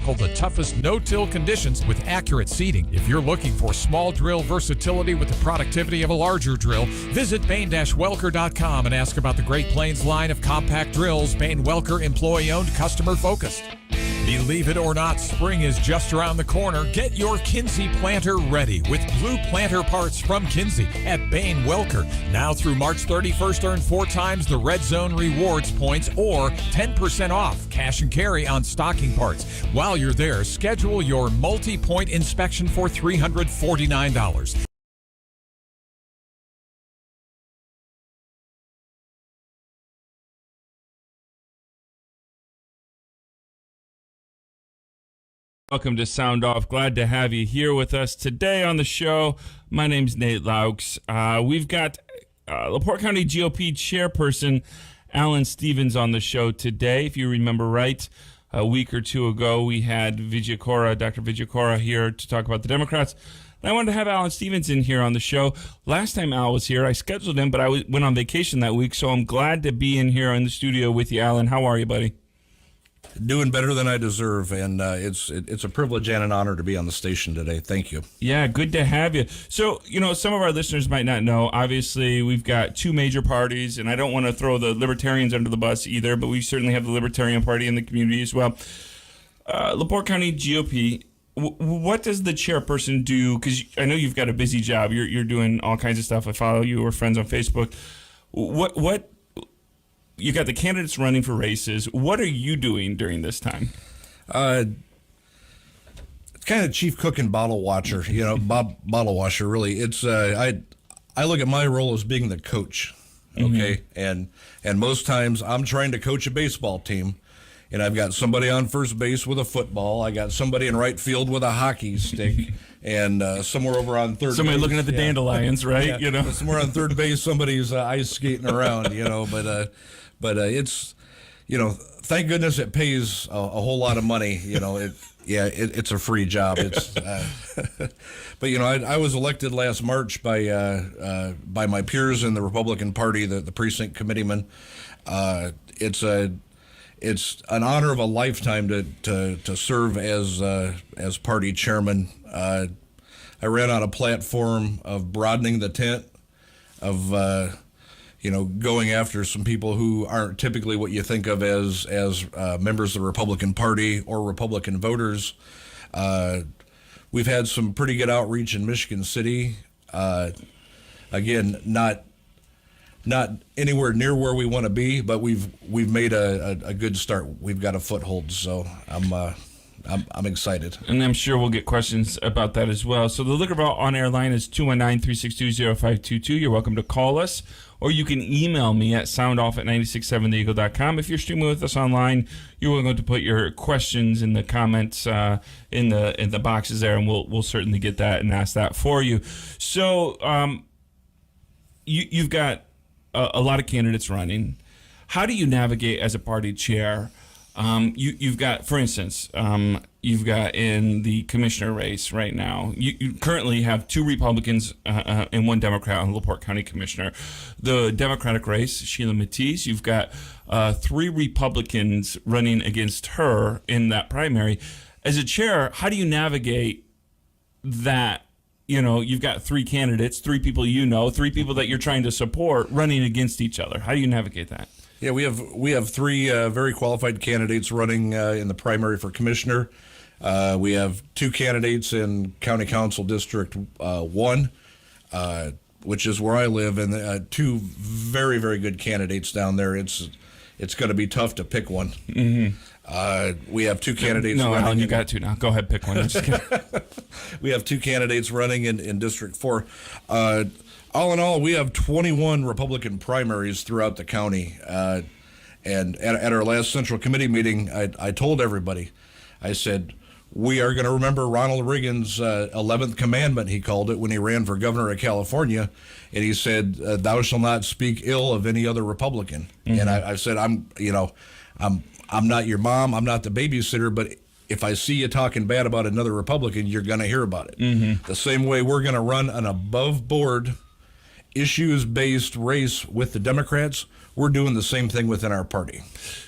The toughest no-till conditions with accurate seating. If you're looking for small drill versatility with the productivity of a larger drill, visit Bain-Welker.com and ask about the Great Plains line of compact drills. Bain-Welker, employee-owned, customer-focused. Believe it or not, spring is just around the corner. Get your Kinsey planter ready with blue planter parts from Kinsey at Bain-Welker. Now through March 31st, earn 4 times the Red Zone rewards points or 10% off cash and carry on stocking parts. While you're there, schedule your multi-point inspection for $349. Welcome to Sound Off. Glad to have you here with us today on the show. My name's Nate Laux. We've got LaPorte County GOP Chairperson Alan Stevens on the show today. If you remember right, a week or two ago, we had Dr. Vijayakora here to talk about the Democrats. And I wanted to have Alan Stevens in here on the show. Last time Al was here, I scheduled him, but I went on vacation that week, so I'm glad to be in here in the studio with you, Alan. How are you, buddy? Doing better than I deserve, and it's a privilege and an honor to be on the station today. Thank you. Yeah, good to have you. So, some of our listeners might not know, obviously, we've got 2 major parties, and I don't want to throw the Libertarians under the bus either, but we certainly have the Libertarian Party in the community as well. LaPorte County GOP, what does the chairperson do? Because I know you've got a busy job. You're doing all kinds of stuff. I follow you. We're friends on Facebook. What you got the candidates running for races. What are you doing during this time? Kind of chief cook and bottle watcher, bottle washer, really. It's I look at my role as being the coach, okay? Mm-hmm. And most times I'm trying to coach a baseball team, and I've got somebody on first base with a football. I got somebody in right field with a hockey stick, and somewhere over on third somebody base, looking at the dandelions, right? Yeah, somewhere on third base, somebody's ice skating around, but it's, thank goodness it pays a whole lot of money. It's a free job. It's, but I was elected last March by my peers in the Republican Party, the precinct committeeman. It's an honor of a lifetime to serve as party chairman. I ran on a platform of broadening the tent, of going after some people who aren't typically what you think of as members of the Republican Party or Republican voters. We've had some pretty good outreach in Michigan City. Again, not anywhere near where we want to be, but we've made a good start. We've got a foothold, so I'm excited. And I'm sure we'll get questions about that as well. So the Liquor Vault on-air line is 219-362-0522. You're welcome to call us, or you can email me at soundoff@967theeagle.com. If you're streaming with us online, you're welcome to put your questions in the comments in the boxes there, and we'll certainly get that and ask that for you. So you've got a lot of candidates running. How do you navigate as a party chair? You've got, for instance, you've got in the commissioner race right now, you currently have 2 Republicans and 1 Democrat on the LaPorte County Commissioner. The Democratic race, Sheila Matisse, you've got 3 Republicans running against her in that primary. As a chair, how do you navigate that? You've got 3 candidates, 3 people 3 people that you're trying to support running against each other. How do you navigate that? Yeah, we have 3 very qualified candidates running in the primary for commissioner. We have 2 candidates in County Council District 1, which is where I live, and 2 very, very good candidates down there. It's going to be tough to pick one. Mm-hmm. We have 2 candidates. No, Alan, you got to now. Go ahead, pick one. I'm just kidding. We have 2 candidates running in District 4. All in all, we have 21 Republican primaries throughout the county. And at our last Central Committee meeting, I told everybody, I said, we are going to remember Ronald Reagan's 11th commandment, he called it, when he ran for governor of California. And he said, thou shalt not speak ill of any other Republican. Mm-hmm. And I said, I'm not your mom, I'm not the babysitter, but if I see you talking bad about another Republican, you're going to hear about it. Mm-hmm. The same way we're going to run an above board issues-based race with the Democrats, we're doing the same thing within our party.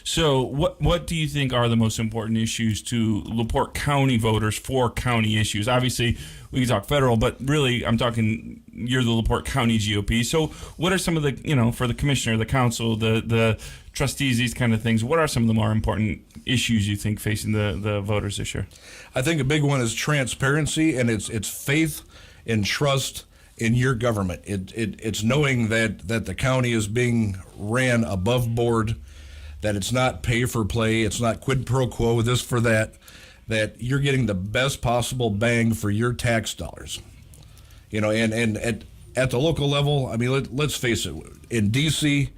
So what do you think are the most important issues to LaPorte County voters for county issues? Obviously, we can talk federal, but really I'm talking you're the LaPorte County GOP. So what are some of the, for the commissioner, the council, the trustees, these kind of things, what are some of the more important issues you think facing the voters this year? I think a big one is transparency, and it's faith and trust in your government. It's knowing that the county is being ran above board, that it's not pay for play, it's not quid pro quo, this for that you're getting the best possible bang for your tax dollars. And at the local level, I mean, let's face it, in D.C.,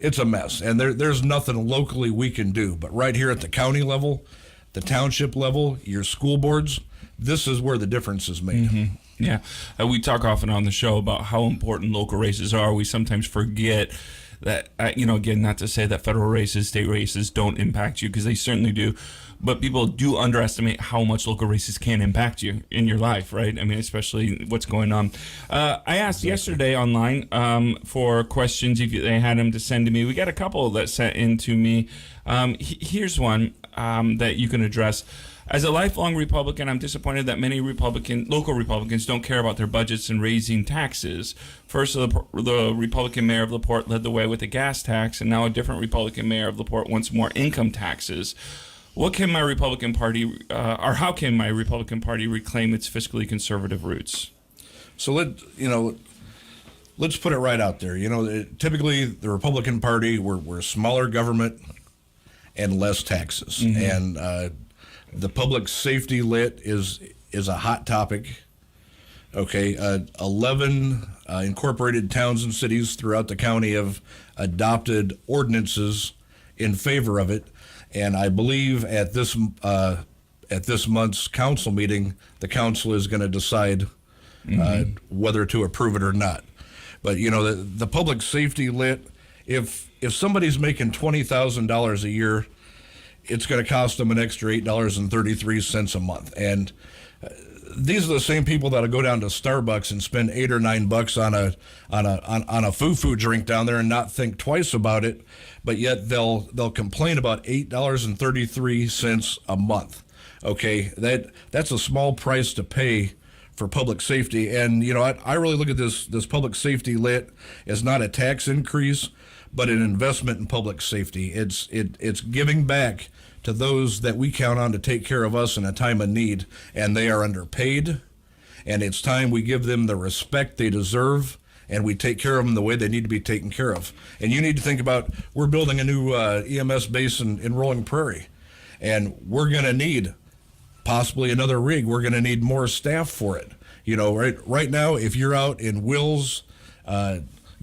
it's a mess, and there's nothing locally we can do. But right here at the county level, the township level, your school boards, this is where the difference is made. Mm-hmm. Yeah. We talk often on the show about how important local races are. We sometimes forget that, again, not to say that federal races, state races don't impact you, because they certainly do. But people do underestimate how much local races can impact you in your life, right? I mean, especially what's going on. I asked yesterday online for questions if they had them to send to me. We got a couple that sent in to me. Here's one that you can address. As a lifelong Republican, I'm disappointed that many local Republicans don't care about their budgets and raising taxes. First, the Republican mayor of LaPorte led the way with the gas tax, and now a different Republican mayor of LaPorte wants more income taxes. What can my Republican Party, or how can my Republican Party reclaim its fiscally conservative roots? So let's put it right out there. Typically the Republican Party, we're smaller government and less taxes, and the public safety lit is a hot topic. Okay, 11 incorporated towns and cities throughout the county have adopted ordinances in favor of it, and I believe at this month's council meeting, the council is going to decide whether to approve it or not. But the public safety lit. If somebody's making $20,000 a year, it's going to cost them an extra $8.33 a month. And these are the same people that'll go down to Starbucks and spend $8 or $9 on a foo-foo drink down there and not think twice about it, but yet they'll complain about $8.33 a month. Okay, that's a small price to pay for public safety. And I really look at this public safety lit as not a tax increase, but an investment in public safety. It's giving back to those that we count on to take care of us in a time of need, and they are underpaid, and it's time we give them the respect they deserve, and we take care of them the way they need to be taken care of. And you need to think about, we're building a new EMS base in Rolling Prairie, and we're going to need possibly another rig. We're going to need more staff for it. Right now, if you're out in Wills,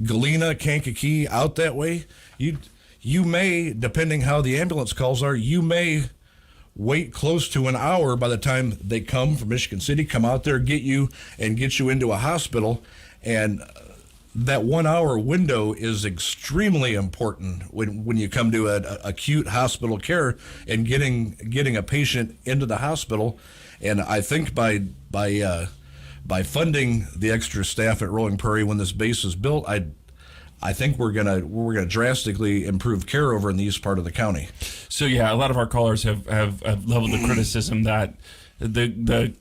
Galena, Kankakee, out that way, you may, depending how the ambulance calls are, you may wait close to an hour by the time they come from Michigan City, come out there, get you into a hospital. And that 1 hour window is extremely important when you come to acute hospital care and getting a patient into the hospital. And I think by funding the extra staff at Rolling Prairie when this base is built, I think we're gonna drastically improve care over in the east part of the county. So yeah, a lot of our callers have leveled the criticism that the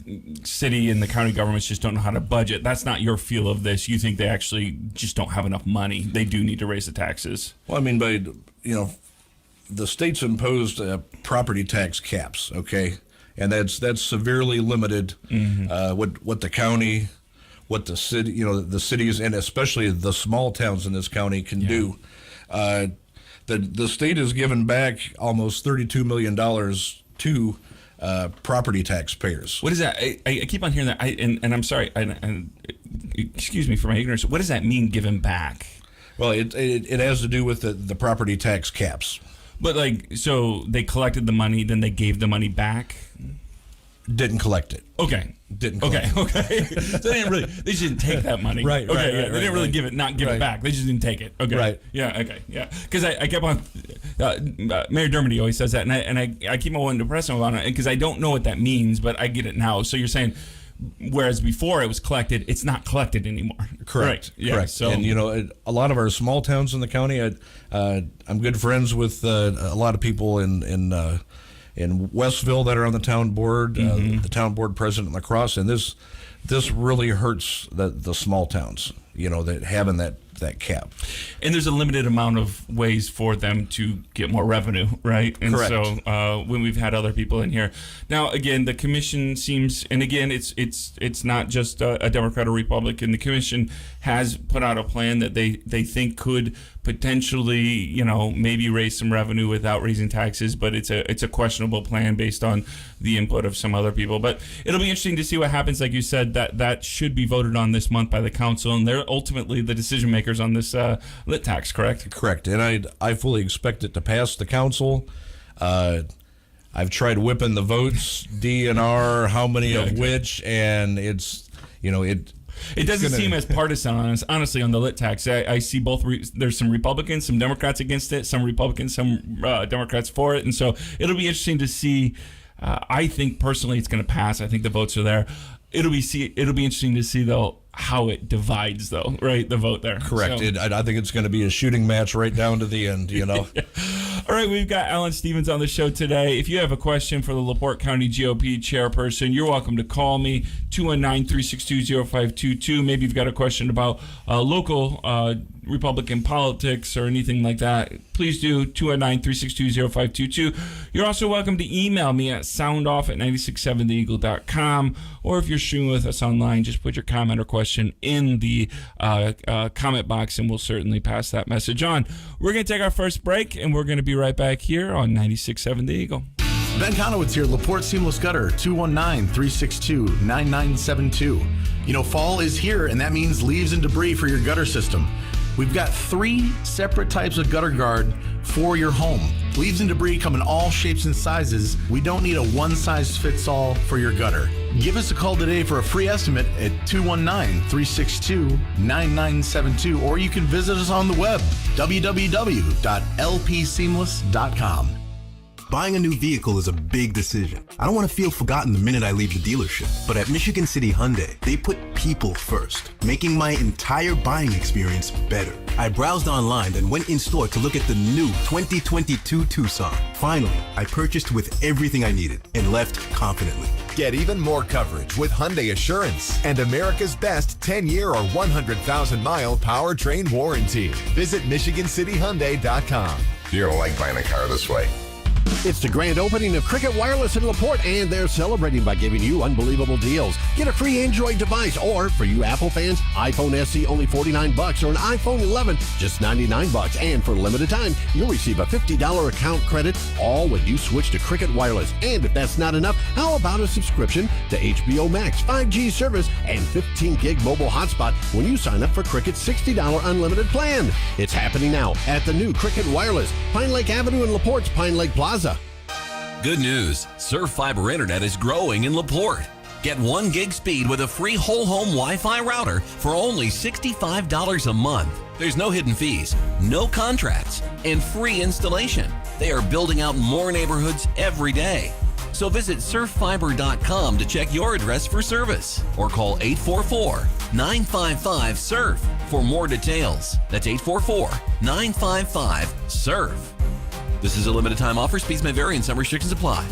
city and the county governments just don't know how to budget. That's not your feel of this. You think they actually just don't have enough money. They do need to raise the taxes. Well, I mean, the state's imposed property tax caps. Okay, and that's severely limited what the county, what the city, the cities, and especially the small towns in this county can do. The state has given back almost $32 million to property taxpayers. What is that? I keep on hearing that. And I'm sorry. And excuse me for my ignorance. What does that mean, given back? Well, it has to do with the property tax caps. But so they collected the money, then they gave the money back. Didn't collect it. Okay. Didn't collect it. Okay. So they just didn't take that money. Right. Okay. Right, yeah. They didn't really give it back. They just didn't take it. Okay. Right. Yeah. Okay. Yeah. Because I kept on. Mayor Dermody always says that, and I keep on wanting to press him on it because I don't know what that means, but I get it now. So you're saying whereas before it was collected, it's not collected anymore. Correct. Right. Yeah, Correct. so, And a lot of our small towns in the county, I'm good friends with a lot of people in Westville that are on the town board, the town board president in La Crosse, and this really hurts the small towns. That having that cap. And there's a limited amount of ways for them to get more revenue, right? And Correct. So when we've had other people in here, now again, the commission seems, and again, it's not just a Democrat or Republican. The commission has put out a plan that they think could potentially, maybe raise some revenue without raising taxes, but it's a questionable plan based on the input of some other people. But it'll be interesting to see what happens. Like you said, that should be voted on this month by the council, and they're ultimately the decision makers on this lit tax, correct? Correct. And I fully expect it to pass the council. I've tried whipping the votes, D&R, how many of which, and it's, it doesn't seem as partisan, honestly, on the lit tax. I see both. There's some Republicans, some Democrats against it, some Republicans, some Democrats for it. And so it'll be interesting to see. I think personally it's going to pass. I think the votes are there. It'll be interesting to see, though, how it divides, though, right? The vote there. Correct. So. I think it's going to be a shooting match right down to the end, Yeah. All right, we've got Alan Stevens on the show today. If you have a question for the LaPorte County GOP Chairperson, you're welcome to call me, 219-362-0522. Maybe you've got a question about local Republican politics or anything like that. Please do, 219-362-0522. You're also welcome to email me at soundoff@967theeagle.com, or if you're streaming with us online, just put your comment or question in the comment box, and we'll certainly pass that message on. We're going to take our first break, and we're going to be right back here on 96.7 The Eagle. Ben Conowitz here, LaPorte Seamless Gutter, 219-362-9972. Fall is here, and that means leaves and debris for your gutter system. We've got 3 separate types of gutter guard for your home. Leaves and debris come in all shapes and sizes. We don't need a one-size-fits-all for your gutter. Give us a call today for a free estimate at 219-362-9972, or you can visit us on the web, www.lpseamless.com. Buying a new vehicle is a big decision. I don't want to feel forgotten the minute I leave the dealership. But at Michigan City Hyundai, they put people first, making my entire buying experience better. I browsed online and went in store to look at the new 2022 Tucson. Finally, I purchased with everything I needed and left confidently. Get even more coverage with Hyundai Assurance and America's best 10-year or 100,000-mile powertrain warranty. Visit MichiganCityHyundai.com. You're going to like buying a car this way. It's the grand opening of Cricket Wireless in LaPorte, and they're celebrating by giving you unbelievable deals. Get a free Android device, or for you Apple fans, iPhone SE only $49, or an iPhone 11 just $99. And for a limited time, you'll receive a $50 account credit, all when you switch to Cricket Wireless. And if that's not enough, how about a subscription to HBO Max, 5G service, and 15 gig mobile hotspot when you sign up for Cricket's $60 unlimited plan? It's happening now at the new Cricket Wireless, Pine Lake Avenue in LaPorte's Pine Lake Plaza. Good news, Surf Fiber Internet is growing in LaPorte. Get 1 gig speed with a free whole home Wi-Fi router for only $65 a month. There's no hidden fees, no contracts, and free installation. They are building out more neighborhoods every day. So visit surffiber.com to check your address for service, or call 844-955-SURF for more details. That's 844-955-SURF. This is a limited time offer. Speeds may vary and some restrictions apply.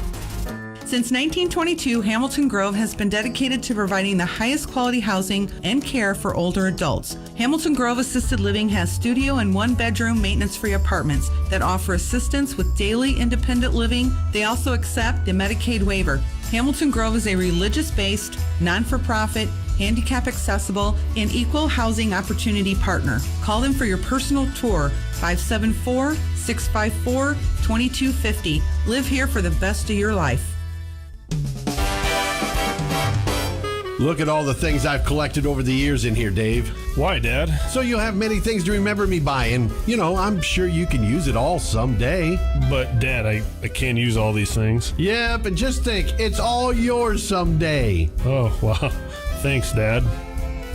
Since 1922, Hamilton Grove has been dedicated to providing the highest quality housing and care for older adults. Hamilton Grove Assisted Living has studio and 1-bedroom maintenance-free apartments that offer assistance with daily independent living. They also accept the Medicaid waiver. Hamilton Grove is a religious-based, non-for-profit, handicap-accessible, and equal housing opportunity partner. Call them for your personal tour, 574-654-2250. Live here for the best of your life. Look at all the things I've collected over the years in here, Dave. Why, Dad? So you'll have many things to remember me by, and, I'm sure you can use it all someday. But, Dad, I can't use all these things. Yep, and just think, it's all yours someday. Oh, wow. Thanks, Dad.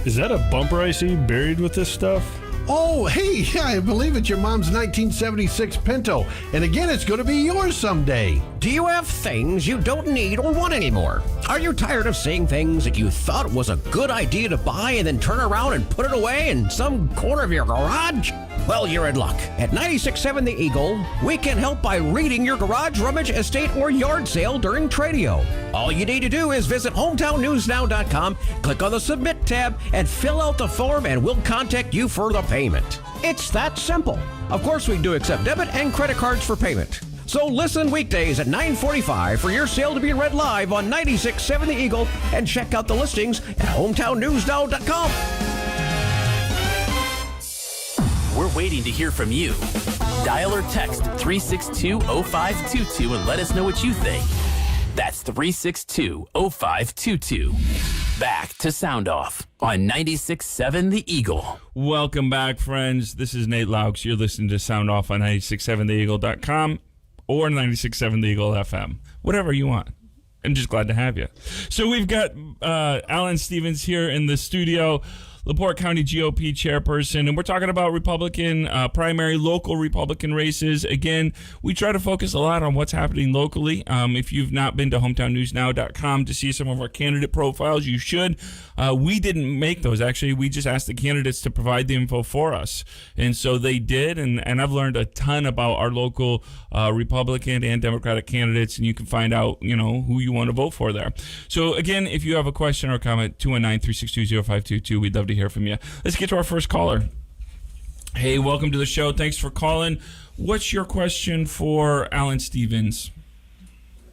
Is that a bumper I see buried with this stuff? Oh, hey, yeah, I believe it's your mom's 1976 Pinto. And again, it's going to be yours someday. Do you have things you don't need or want anymore? Are you tired of seeing things that you thought was a good idea to buy and then turn around and put it away in some corner of your garage? Well, you're in luck. At 96.7 The Eagle, we can help by reading your garage, rummage, estate, or yard sale during Tradio. All you need to do is visit hometownnewsnow.com, click on the Submit tab, and fill out the form, and we'll contact you for the payment. It's that simple. Of course, we do accept debit and credit cards for payment. So listen weekdays at 9:45 for your sale to be read live on 96.7 The Eagle, and check out the listings at hometownnewsnow.com. We're waiting to hear from you. Dial or text 362-0522 and let us know what you think. That's 362-0522. Back to Sound Off on 96.7 The Eagle. Welcome back, friends. This is Nate Laux. You're listening to Sound Off on 96.7theeagle.com or 96.7 The Eagle FM. Whatever you want. I'm just glad to have you. So we've got Alan Stevens here in the studio, LaPorte County GOP Chairperson, and we're talking about Republican primary, local Republican races. Again, we try to focus a lot on what's happening locally. If you've not been to hometownnewsnow.com to see some of our candidate profiles, you should. We didn't make those, actually. We just asked the candidates to provide the info for us, and so they did, and I've learned a ton about our local Republican and Democratic candidates, and you can find out, who you want to vote for there. So, again, if you have a question or comment, 219-362-0522, we'd love to hear from you. Let's get to our first caller. Hey, welcome to the show. Thanks for calling. What's your question for Alan Stevens?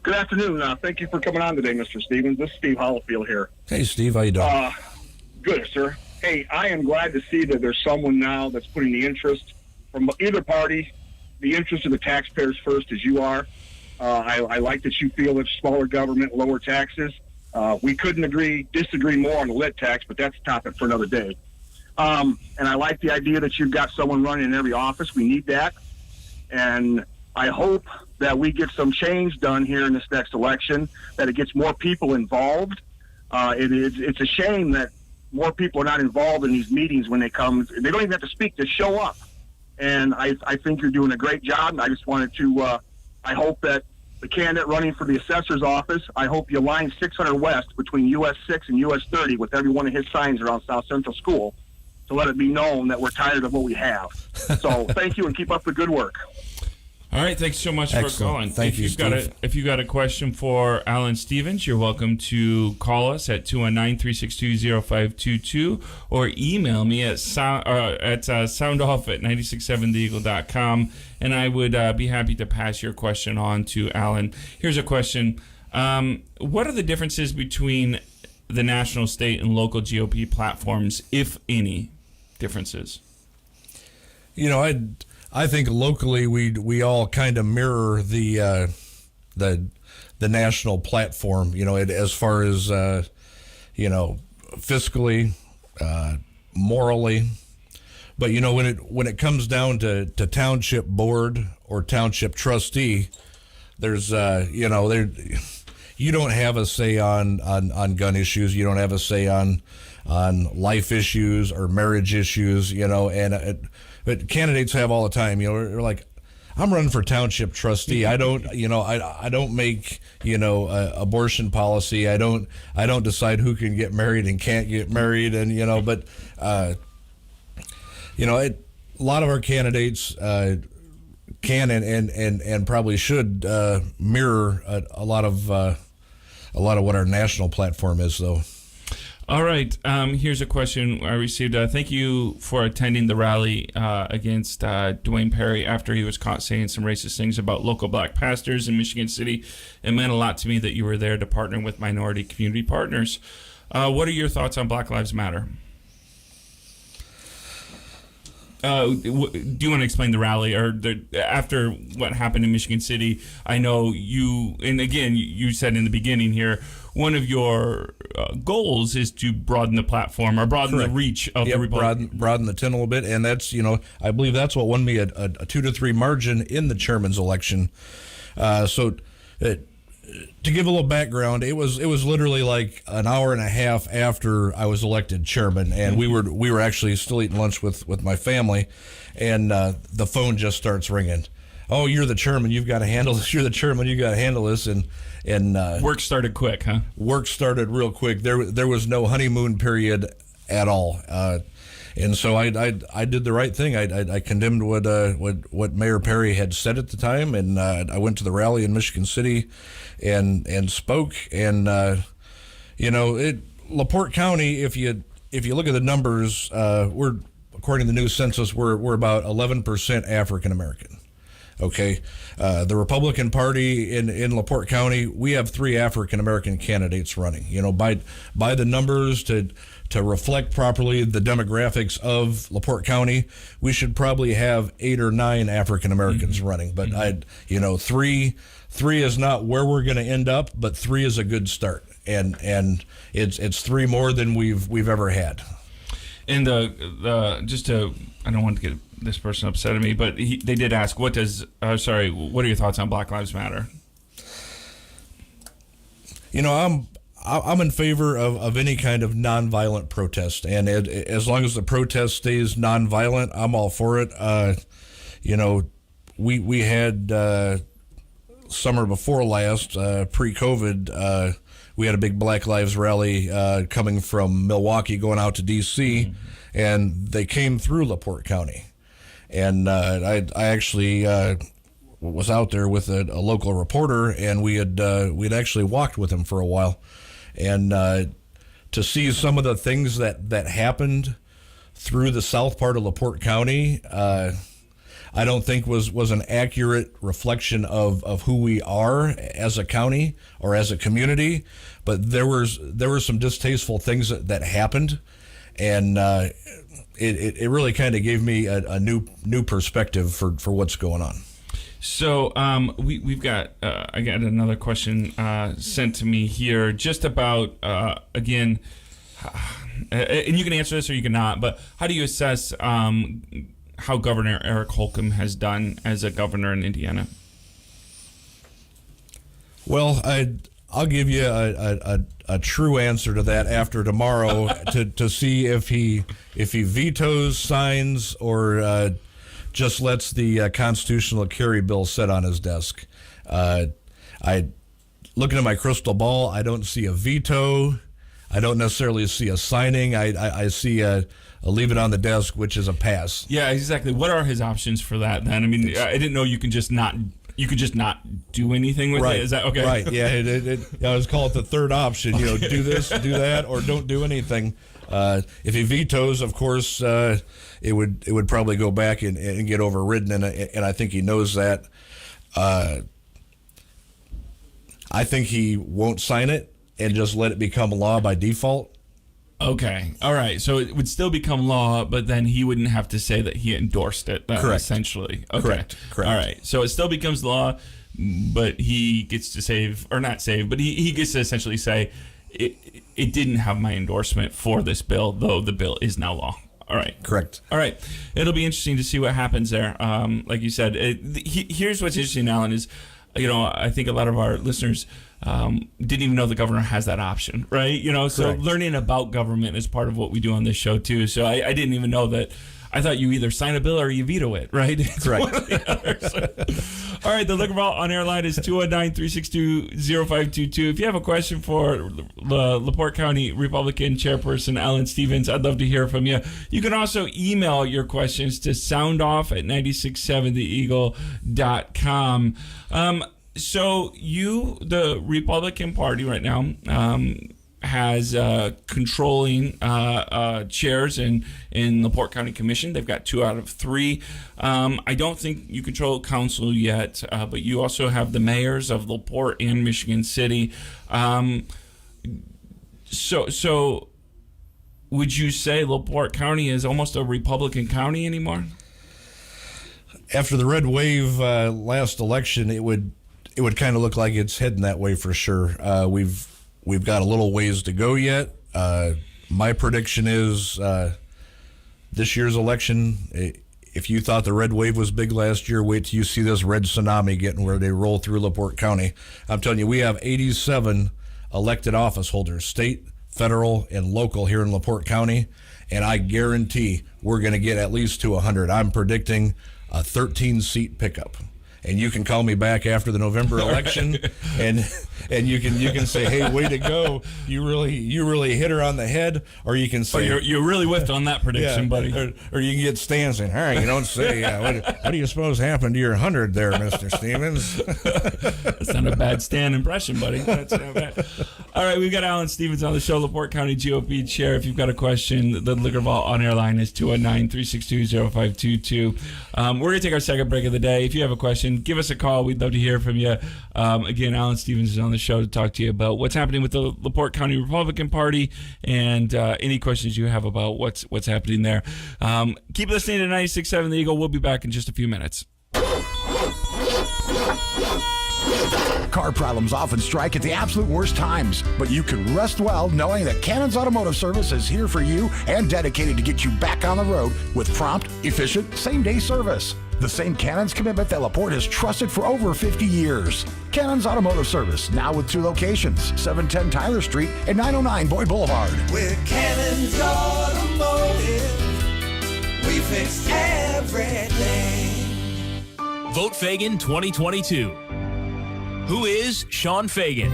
Good afternoon. Thank you for coming on today, Mr. Stevens. This is Steve Hollifield here. Hey, Steve. How you doing? Good, sir. Hey, I am glad to see that there's someone now that's putting the interest from either party, the interest of the taxpayers first, as you are. I like that you feel that smaller government, lower taxes. We couldn't disagree more on the lit tax, but that's a topic for another day. And I like the idea that you've got someone running in every office. We need that. And I hope that we get some change done here in this next election, that it gets more people involved. It's a shame that more people are not involved in these meetings when they come. They don't even have to speak, just show up. And I think you're doing a great job. And I just wanted to, I hope that the candidate running for the assessor's office, I hope you line 600 West between US 6 and US 30 with every one of his signs around South Central School to let it be known that we're tired of what we have. So thank you and keep up the good work. All right, thanks so much Excellent. for calling. Thank you, Steve. If you got a question for Alan Stevens, you're welcome to call us at 219-362-0522 or email me at soundoff@967theeagle.com, and I would be happy to pass your question on to Alan. Here's a question. What are the differences between the national, state, and local GOP platforms, if any differences? I think locally we all kind of mirror the national platform. As far as fiscally, morally, but when it comes down to township board or township trustee, there's you don't have a say on gun issues. You don't have a say on life issues or marriage issues. But candidates have all the time. They're like, I'm running for township trustee. I don't, I don't make, abortion policy. I don't decide who can get married and can't get married. And, but, a lot of our candidates can and probably should mirror a lot of what our national platform is, though. All right. Here's a question I received. Thank you for attending the rally against Dwayne Perry after he was caught saying some racist things about local black pastors in Michigan City. It meant a lot to me that you were there to partner with minority community partners. What are your thoughts on Black Lives Matter? Do you want to explain the rally after what happened in Michigan City? I know you, and again, you said in the beginning here, one of your goals is to broaden the platform or broaden the reach of the Republican. Broaden the tent a little bit, and that's I believe that's what won me a 2-3 margin in the chairman's election. To give a little background, it was literally like an hour and a half after I was elected chairman, and we were actually still eating lunch with my family, and the phone just starts ringing. oh, you're the chairman, you've got to handle this. You're the chairman, you got to handle this. And work started quick, huh? Work started real quick. There was no honeymoon period at all. And so I did the right thing. I condemned what Mayor Perry had said at the time, and I went to the rally in Michigan City and spoke. And LaPorte County, if you look at the numbers, we're, according to the new census, we're about 11% African American. Okay, the Republican Party in LaPorte County, we have 3 African American candidates running. By the numbers to reflect properly the demographics of LaPorte County, we should probably have 8 or 9 African Americans running. But three is not where we're going to end up, but 3 is a good start, and it's 3 more than we've ever had. And I don't want to get this person upset at me, but they did ask, what are your thoughts on Black Lives Matter? I'm in favor of any kind of nonviolent protest, and as long as the protest stays nonviolent, I'm all for it. We had summer before last, pre-COVID, we had a big Black Lives rally coming from Milwaukee going out to D.C., and they came through LaPorte County. And I actually was out there with a local reporter, and we'd actually walked with him for a while. And to see some of the things that happened through the south part of LaPorte County, I don't think was an accurate reflection of who we are as a county or as a community. But there were some distasteful things that happened, and it really kind of gave me a new perspective for what's going on. So we've got I got another question sent to me here, just about again, and you can answer this or you cannot. But how do you assess how Governor Eric Holcomb has done as a governor in Indiana? Well, I'll give you a true answer to that after tomorrow to see if he vetoes, signs, or just lets the constitutional carry bill sit on his desk. Looking at my crystal ball, I don't see a veto. I don't necessarily see a signing. I see a leave it on the desk, which is a pass. Yeah, exactly. What are his options for that then? I mean, I didn't know you can just not do anything with it. Is that okay? Right. Yeah. I was call it the third option. Do this, do that, or don't do anything. If he vetoes, of course, it would probably go back and get overridden, and I think he knows that. I think he won't sign it and just let it become law by default. Okay. All right. So it would still become law, but then he wouldn't have to say that he endorsed it. Correct. Essentially. Okay. Correct. All right. So it still becomes law, but he gets to but he gets to essentially say it didn't have my endorsement for this bill, though the bill is now law. All right. Correct. All right. It'll be interesting to see what happens there. Like you said, here's what's interesting, Alan, is, I think a lot of our listeners didn't even know the governor has that option, right? So Correct. Learning about government is part of what we do on this show too. So I didn't even know that. I thought you either sign a bill or you veto it, right? Correct. All right, the Liquor Vault on air line is 219-362-0522. If you have a question for LaPorte County Republican Chairperson Alan Stevens, I'd love to hear from you. You can also email your questions to soundoff@967theeagle.com. So the Republican Party right now has controlling chairs in LaPorte County Commission. They've got 2 out of 3. I don't think you control council yet, but you also have the mayors of LaPorte and Michigan City. So would you say LaPorte County is almost a Republican county anymore? After the red wave last election, it would kind of look like it's heading that way for sure. We've got a little ways to go yet. My prediction is this year's election, if you thought the red wave was big last year, wait till you see this red tsunami getting where they roll through LaPorte County. I'm telling you, we have 87 elected office holders, state, federal, and local here in LaPorte County, and I guarantee we're going to get at least to 100. I'm predicting a 13-seat pickup. and you can call me back after the November election, and you can say, hey, way to go, you really hit her on the head, or you can say you're really whiffed on that prediction, buddy. Or you can get Stan saying, hey, you don't say, what do you suppose happened to your 100 there, Mr. Stevens? That's not a bad Stan impression, buddy. That's not bad. All right, we've got Alan Stevens on the show, LaPorte County GOP Chair. If you've got a question, the Liquor Vault on-air line is 219-362-0522. We're going to take our second break of the day. If you have a question, give us a call. We'd love to hear from you. Again, Alan Stevens is on the show to talk to you about what's happening with the LaPorte County Republican Party and any questions you have about what's happening there. Keep listening to 96.7 The Eagle. We'll be back in just a few minutes. Car problems often strike at the absolute worst times, but you can rest well knowing that Cannon's Automotive Service is here for you and dedicated to get you back on the road with prompt, efficient, same-day service. The same Cannon's commitment that LaPorte has trusted for over 50 years. Cannon's Automotive Service, now with 2 locations, 710 Tyler Street and 909 Boyd Boulevard. With Cannon's Automotive, we fix everything. Vote Fagan 2022. Who is Sean Fagan?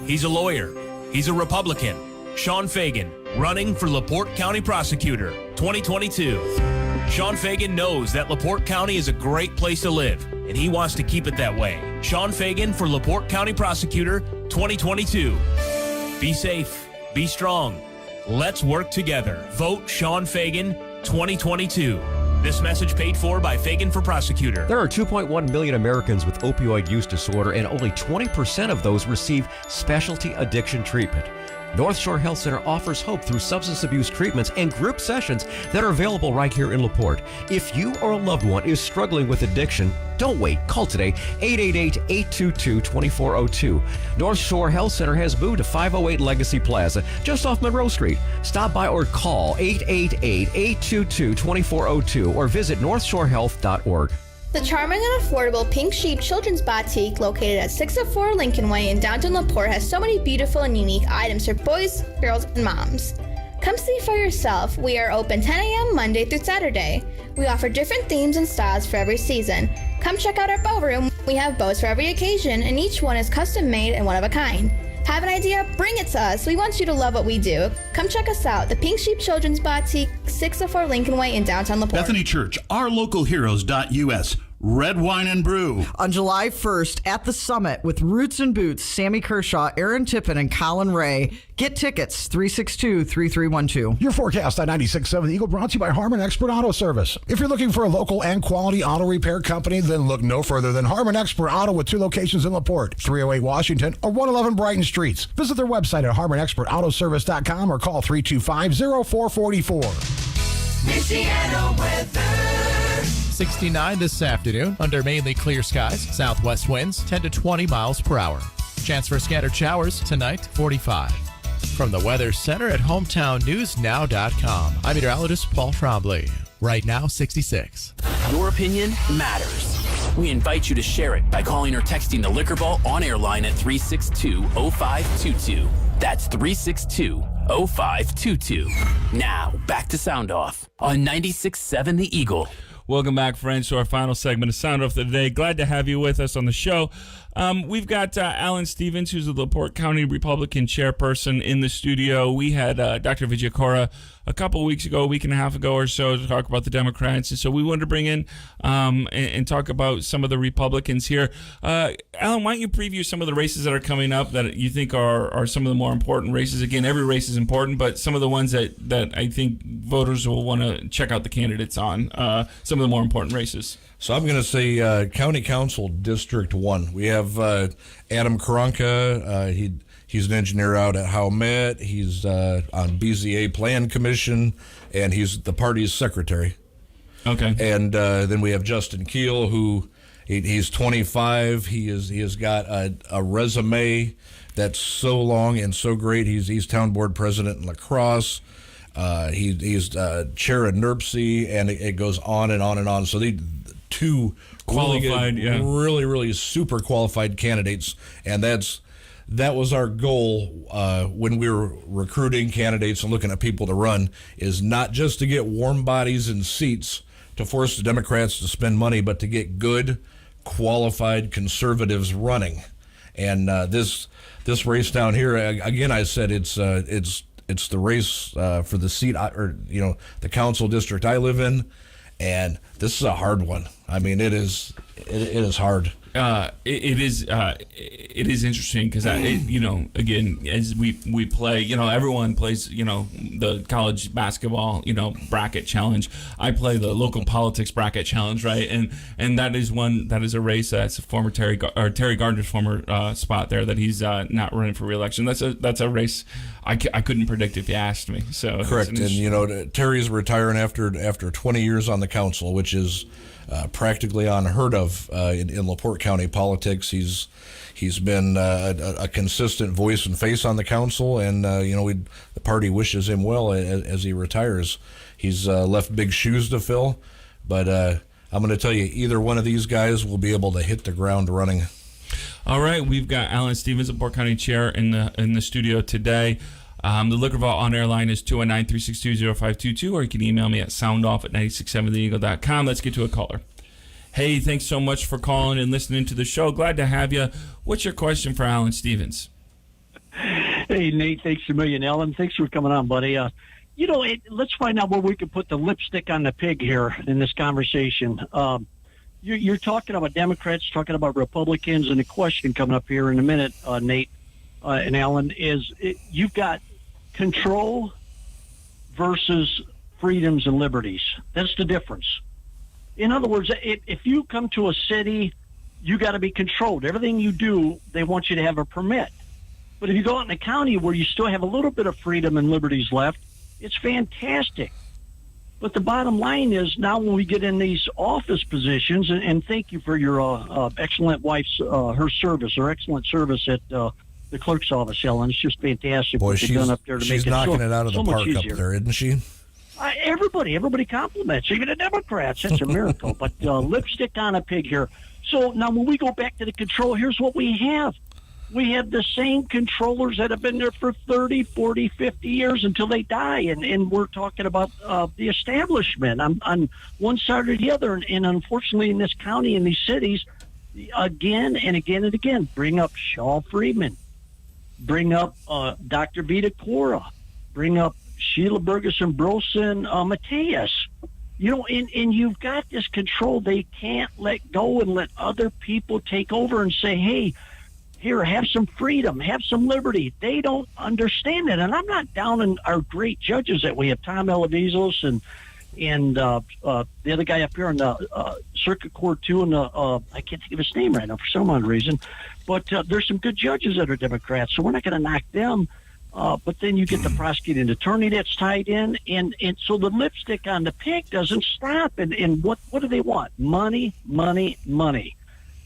He's a lawyer. He's a Republican. Sean Fagan, running for LaPorte County Prosecutor 2022. Sean Fagan knows that LaPorte County is a great place to live, and he wants to keep it that way. Sean Fagan for LaPorte County Prosecutor 2022. Be safe. Be strong. Let's work together. Vote Sean Fagan 2022. This message paid for by Fagan for Prosecutor. There are 2.1 million Americans with opioid use disorder, and only 20% of those receive specialty addiction treatment. North Shore Health Center offers hope through substance abuse treatments and group sessions that are available right here in LaPorte. If you or a loved one is struggling with addiction, don't wait. Call today, 888-822-2402. North Shore Health Center has moved to 508 Legacy Plaza, just off Monroe Street. Stop by or call 888-822-2402 or visit northshorehealth.org. The charming and affordable Pink Sheep Children's Boutique, located at 604 Lincoln Way in downtown LaPorte, has so many beautiful and unique items for boys, girls, and moms. Come see for yourself. We are open 10 a.m. Monday through Saturday. We offer different themes and styles for every season. Come check out our bow room. We have bows for every occasion, and each one is custom made and one of a kind. Have an idea? Bring it to us. We want you to love what we do. Come check us out. The Pink Sheep Children's Boutique, 604 Lincoln Way in downtown LaPorte. Bethany Church, ourlocalheroes.us. Red Wine and Brew. On July 1st at the Summit with Roots and Boots, Sammy Kershaw, Aaron Tippin, and Colin Ray. Get tickets, 362-3312. Your forecast on 96.7 The Eagle, brought to you by Harmon Expert Auto Service. If you're looking for a local and quality auto repair company, then look no further than Harmon Expert Auto with 2 locations in LaPorte, 308 Washington or 111 Brighton Streets. Visit their website at harmonexpertautoservice.com or call 325-0444. Michiana weather. 69 this afternoon under mainly clear skies. Southwest winds 10 to 20 miles per hour. Chance for scattered showers tonight, 45. From the Weather Center at HometownNewsNow.com, I'm meteorologist Paul Trombley. Right now, 66. Your opinion matters. We invite you to share it by calling or texting the Liquor Vault on-air line at 362-0522. That's 362-0522. Now, back to Sound Off on 96.7 The Eagle. Welcome back, friends, to our final segment of Sound Off of the Day. Glad to have you with us on the show. We've got Alan Stevens, who's the LaPorte County Republican Chairperson, in the studio. We had Dr. Vijayakora a couple weeks ago, a week and a half ago or so, to talk about the Democrats. And so we wanted to bring in and talk about some of the Republicans here. Alan, why don't you preview some of the races that are coming up that you think are some of the more important races? Again, every race is important, but some of the ones that I think voters will want to check out the candidates on, some of the more important races. So I'm going to say County Council District 1. We have Adam Karanka. He's an engineer out at Howmet. He's on BZA Plan Commission, and he's the party's secretary. Okay. And then we have Justin Keel, who he's 25. He has got a resume that's so long and so great. He's town board president in La Crosse. He's chair at NERPC, and it goes on and on and on. So they two qualified, really super qualified candidates, and that was our goal when we were recruiting candidates and looking at people to run, is not just to get warm bodies and seats to force the Democrats to spend money, but to get good, qualified conservatives running. And this race down here, again, I said it's the race for the seat, the council district I live in, and this is a hard one. I mean, it is hard. It is interesting because again, as we play, everyone plays, the college basketball, bracket challenge. I play the local politics bracket challenge, right? And that is a race that's a former Terry Gardner's former spot there that he's not running for re-election. That's a race I couldn't predict if you asked me. So correct, and Terry's retiring after 20 years on the council, which is practically unheard of in LaPorte County politics. He's been a consistent voice and face on the council, and the party wishes him well as he retires. He's left big shoes to fill, but I'm going to tell you, either one of these guys will be able to hit the ground running. All right, we've got Alan Stevens, LaPorte County Chair, in the studio today. The Liquor Vault on-air line is 219-362-0522, or you can email me at soundoff@967theeagle.com. Let's get to a caller. Hey, thanks so much for calling and listening to the show. Glad to have you. What's your question for Alan Stevens? Hey, Nate, thanks a million. Alan, thanks for coming on, buddy. Let's find out where we can put the lipstick on the pig here in this conversation. You're talking about Democrats, talking about Republicans, and the question coming up here in a minute, Nate and Alan, is you've got control versus freedoms and liberties. That's the difference. In other words, if you come to a city, you got to be controlled. Everything you do, they want you to have a permit. But if you go out in a county where you still have a little bit of freedom and liberties left, it's fantastic. But the bottom line is, now when we get in these office positions, and thank you for your excellent wife's her excellent service at the clerk's office, Ellen. It's just fantastic. Boy, what they've done up there to she's make knocking it out of the park up there, isn't she? Everybody compliments, even the Democrats. That's a miracle. But lipstick on a pig here. So now when we go back to the control, here's what we have. We have the same controllers that have been there for 30, 40, 50 years until they die. And we're talking about the establishment on one side or the other. And unfortunately, in this county, in these cities, again and again and again, bring up Shaw Freeman, bring up Dr. Vita Cora, bring up Sheila Bergeson, Brosen, Mateus. And you've got this control. They can't let go and let other people take over and say, hey, here, have some freedom, have some liberty. They don't understand it. And I'm not down on our great judges that we have, Tom Elavizos and the other guy up here on the Circuit Court too, and I can't think of his name right now for some odd reason. But there's some good judges that are Democrats, so we're not going to knock them. But then you get the prosecuting attorney that's tied in, and so the lipstick on the pig doesn't stop. And what do they want? Money, money, money.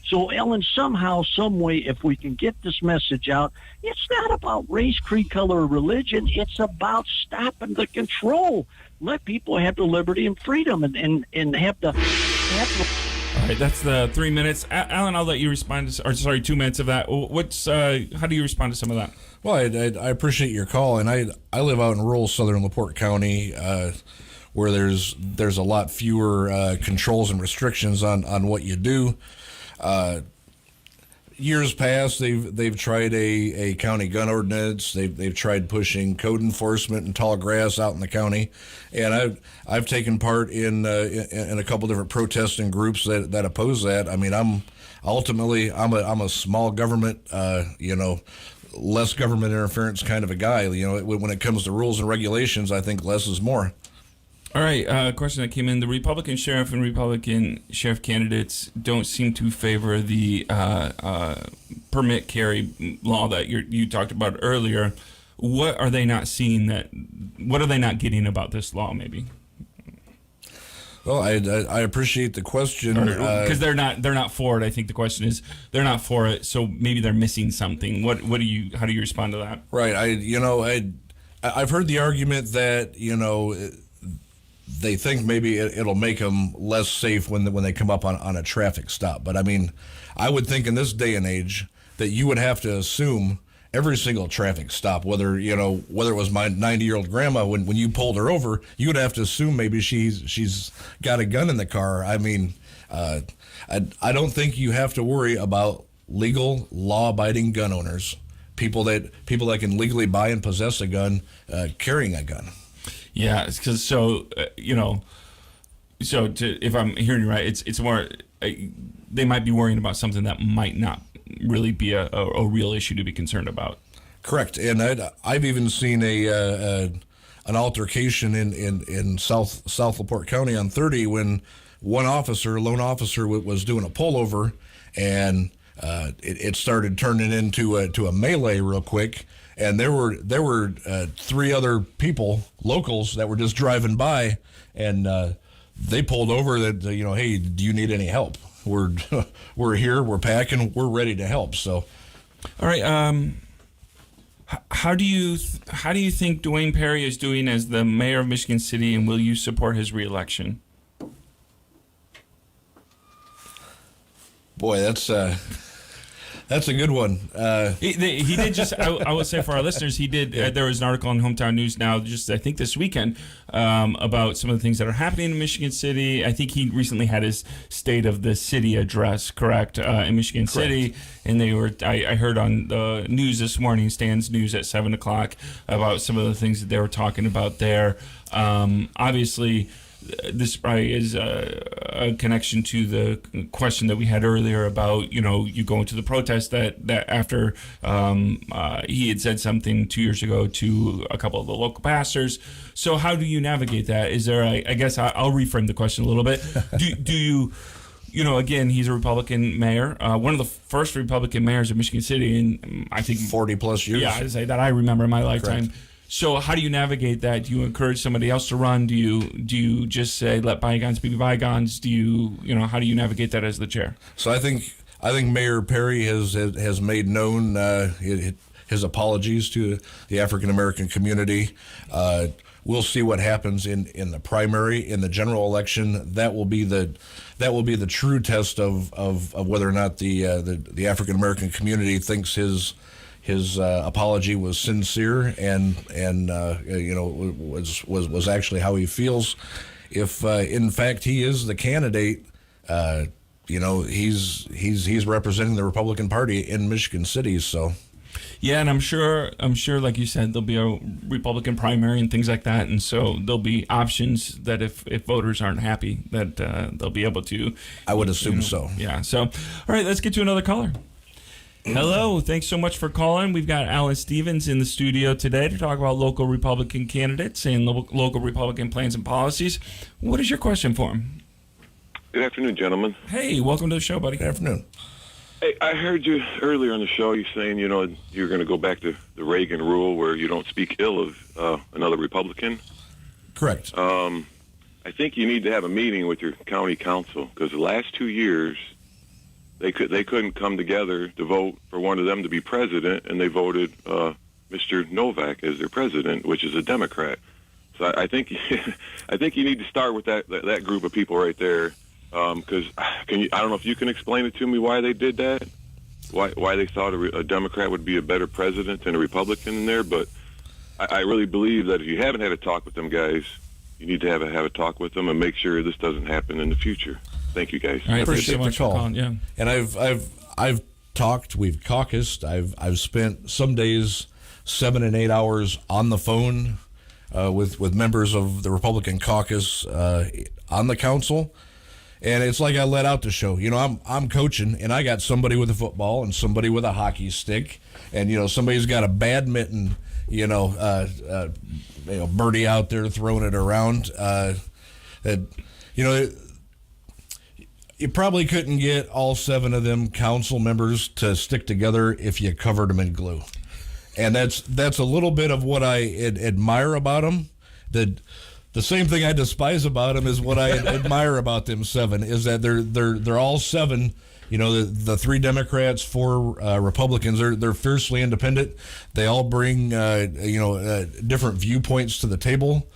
So, Ellen, somehow, some way, if we can get this message out, it's not about race, creed, color, or religion. It's about stopping the control. Let people have the liberty and freedom and have the... All right, that's the 3 minutes. Alan, I'll let you respond to, 2 minutes of that. How do you respond to some of that? Well, I appreciate your call, and I live out in rural southern LaPorte County, where there's a lot fewer controls and restrictions on what you do. Years past, they've tried a county gun ordinance. They've tried pushing code enforcement and tall grass out in the county, and I've taken part in a couple different protesting groups that oppose that. I mean, I'm a small government, less government interference kind of a guy. When it comes to rules and regulations, I think less is more. All right, a question that came in. The Republican sheriff and Republican sheriff candidates don't seem to favor the permit carry law that you talked about earlier. What are they not seeing what are they not getting about this law, maybe? Well, I appreciate the question. Because they're not for it. I think the question is they're not for it, so maybe they're missing something. How do you respond to that? Right. I've heard the argument that, they think maybe it'll make them less safe when they come up on a traffic stop. But I mean, I would think in this day and age that you would have to assume every single traffic stop, whether it was my 90-year-old grandma, when you pulled her over, you would have to assume maybe she's got a gun in the car. I mean, I don't think you have to worry about legal, law-abiding gun owners, people that can legally buy and possess a gun, carrying a gun. Yeah, because if I'm hearing you right, it's more they might be worrying about something that might not really be a real issue to be concerned about. Correct, and I've even seen an altercation in South LaPorte County on 30 when one lone officer was doing a pullover, and it started turning into a melee real quick, and there were 3 other people, locals, that were just driving by, and they pulled over that hey, do you need any help? We're here, we're packing, we're ready to help. So, all right. How do you think Dwayne Perry is doing as the mayor of Michigan City, and will you support his reelection? Boy, that's a good one. He did just. I would say for our listeners, he did. There was an article on Hometown News now, just I think this weekend, about some of the things that are happening in Michigan City. I think he recently had his State of the City address, correct, in Michigan City, and they were. I heard on the news this morning, Stan's News at 7:00, about some of the things that they were talking about there. Obviously, this probably is a connection to the question that we had earlier about, you going to the protest that after he had said something 2 years ago to a couple of the local pastors. So how do you navigate that? Is there, I guess I'll reframe the question a little bit. Do you, again, he's a Republican mayor, one of the first Republican mayors of Michigan City in, I think, 40 plus years. Yeah, I'd say that I remember in my lifetime. Correct. So how do you navigate that? Do you encourage somebody else to run? Do you just say let bygones be bygones? Do you how do you navigate that as the chair? So I think Mayor Perry has made known his apologies to the African American community. We'll see what happens in the primary, in the general election. That will be the true test of whether or not the African American community thinks his apology was sincere and was actually how he feels. If in fact he is the candidate, he's representing the Republican Party in Michigan City. So. Yeah, and I'm sure, like you said, there'll be a Republican primary and things like that, and so there'll be options that if voters aren't happy, that they'll be able to. I would assume so. Yeah. So, all right, let's get to another caller. Hello, thanks so much for calling. We've got Alan Stevens in the studio today to talk about local Republican candidates and local Republican plans and policies. What is your question for him? Good afternoon, gentlemen. Hey, welcome to the show, buddy. Good afternoon. Hey, I heard you earlier on the show, you saying, you're going to go back to the Reagan rule where you don't speak ill of another Republican. Correct. I think you need to have a meeting with your county council, because the last 2 years, they couldn't come together to vote for one of them to be president, and they voted Mr. Novak as their president, which is a Democrat. So I think you need to start with that group of people right there, because I don't know if you can explain it to me why they did that, why they thought a Democrat would be a better president than a Republican in there. But I really believe that if you haven't had a talk with them guys, you need to have a talk with them and make sure this doesn't happen in the future. Thank you, guys. All right, Appreciate the call. Calling, yeah. And I've talked. We've caucused. I've spent some days 7 and 8 hours on the phone with members of the Republican caucus on the council, and it's like I let out the show. I'm coaching, and I got somebody with a football and somebody with a hockey stick, and somebody's got a badminton, birdie out there throwing it around. You probably couldn't get all 7 of them council members to stick together if you covered them in glue. And that's a little bit of what I admire about them. The same thing I despise about them is what I admire about them 7, is that they're all 7. The 3 Democrats, 4 Republicans. They're fiercely independent. They all bring different viewpoints to the table.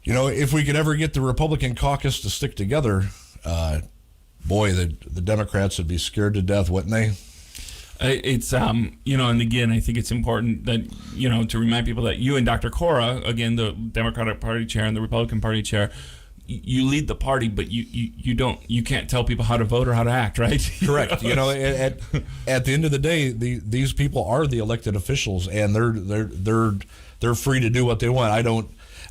If we could ever get the Republican caucus to stick together, boy, the Democrats would be scared to death, wouldn't they? It's you know, and again, I think it's important that, you know, to remind people that you and Dr. Cora, again, the Democratic Party chair and the Republican Party chair, you lead the party, but you can't tell people how to vote or how to act, right? Correct. You know, at the end of the day, these people are the elected officials, and they're free to do what they want.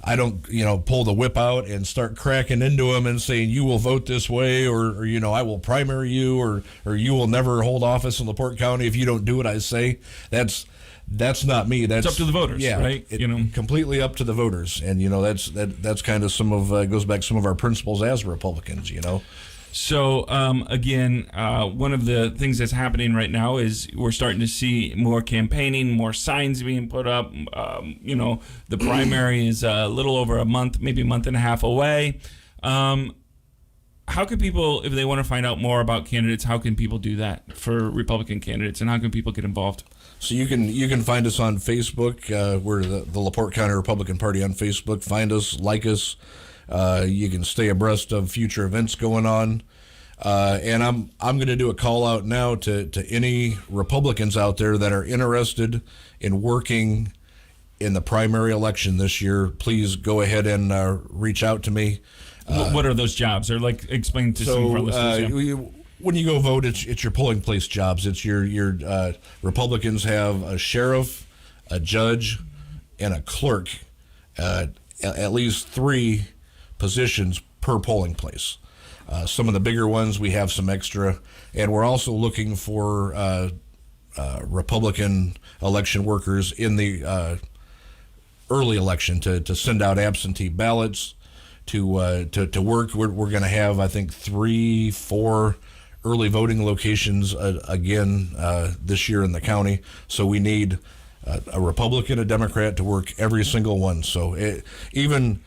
I don't, you know, pull the whip out and start cracking into them and saying, you will vote this way, or you know, I will primary you, or you will never hold office in LaPorte County if you don't do what I say. That's not me. That's it's up to the voters, right? You know, completely up to the voters, and you know, that's kind of some of goes back to some of our principles as Republicans. You know. So, again, one of the things that's happening right now is we're starting to see more campaigning, more signs being put up. You know, the primary is a little over a month, maybe a month and a half away. How can people, if they want to find out more about candidates, how can people do that for Republican candidates, and how can people get involved? So you can find us on Facebook. We're the LaPorte County Republican Party on Facebook. Find us, like us. You can stay abreast of future events going on. And I'm going to do a call out now to any Republicans out there that are interested in working in the primary election this year. Please go ahead and reach out to me. What are those jobs? Or like explain to some of our listeners. When you go vote, it's your polling place jobs. It's your Republicans have a sheriff, a judge, and a clerk. At least 3 positions per polling place. Some of the bigger ones, we have some extra, and we're also looking for Republican election workers in the early election to send out absentee ballots to work. We're going to have, I think, 3-4 early voting locations again this year in the county. So we need a Republican, a Democrat to work every single one. So even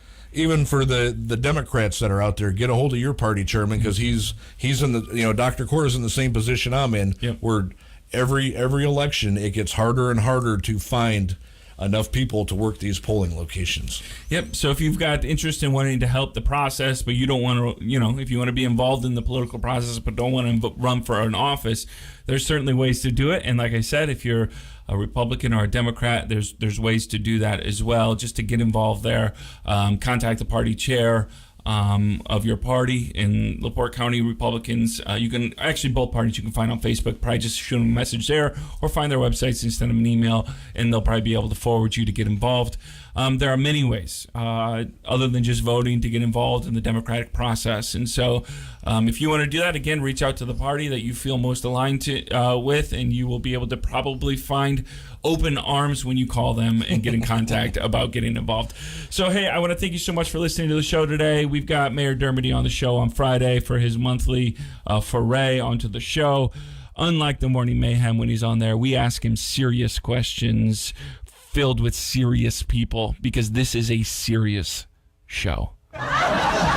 for the Democrats that are out there, get a hold of your party chairman, because he's in the, you know, Dr. Cora's in the same position I'm in. Yep. Where every election it gets harder and harder to find enough people to work these polling locations. Yep. So if you've got interest in wanting to help the process, but you don't want to, you know, if you want to be involved in the political process but don't want to run for an office, there's certainly ways to do it. And like I said, if you're a Republican or a Democrat, there's ways to do that as well. Just to get involved there, contact the party chair of your party. In LaPorte County Republicans, you can actually, both parties you can find on Facebook. Probably just shoot them a message there, or find their websites and send them an email, and they'll probably be able to forward you to get involved. There are many ways other than just voting to get involved in the democratic process. And so if you want to do that, again, reach out to the party that you feel most aligned to with, and you will be able to probably find open arms when you call them and get in contact about getting involved. So, hey, I want to thank you so much for listening to the show today. We've got Mayor Dermody on the show on Friday for his monthly foray onto the show. Unlike the Morning Mayhem, when he's on there, we ask him serious questions filled with serious people, because this is a serious show. I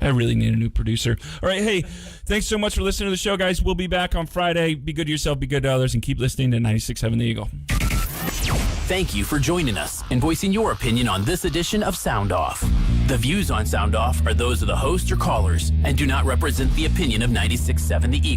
really need a new producer. All right, hey, thanks so much for listening to the show, guys. We'll be back on Friday. Be good to yourself, be good to others, and keep listening to 96.7 The Eagle. Thank you for joining us and voicing your opinion on this edition of Sound Off. The views on Sound Off are those of the host or callers and do not represent the opinion of 96.7 The Eagle.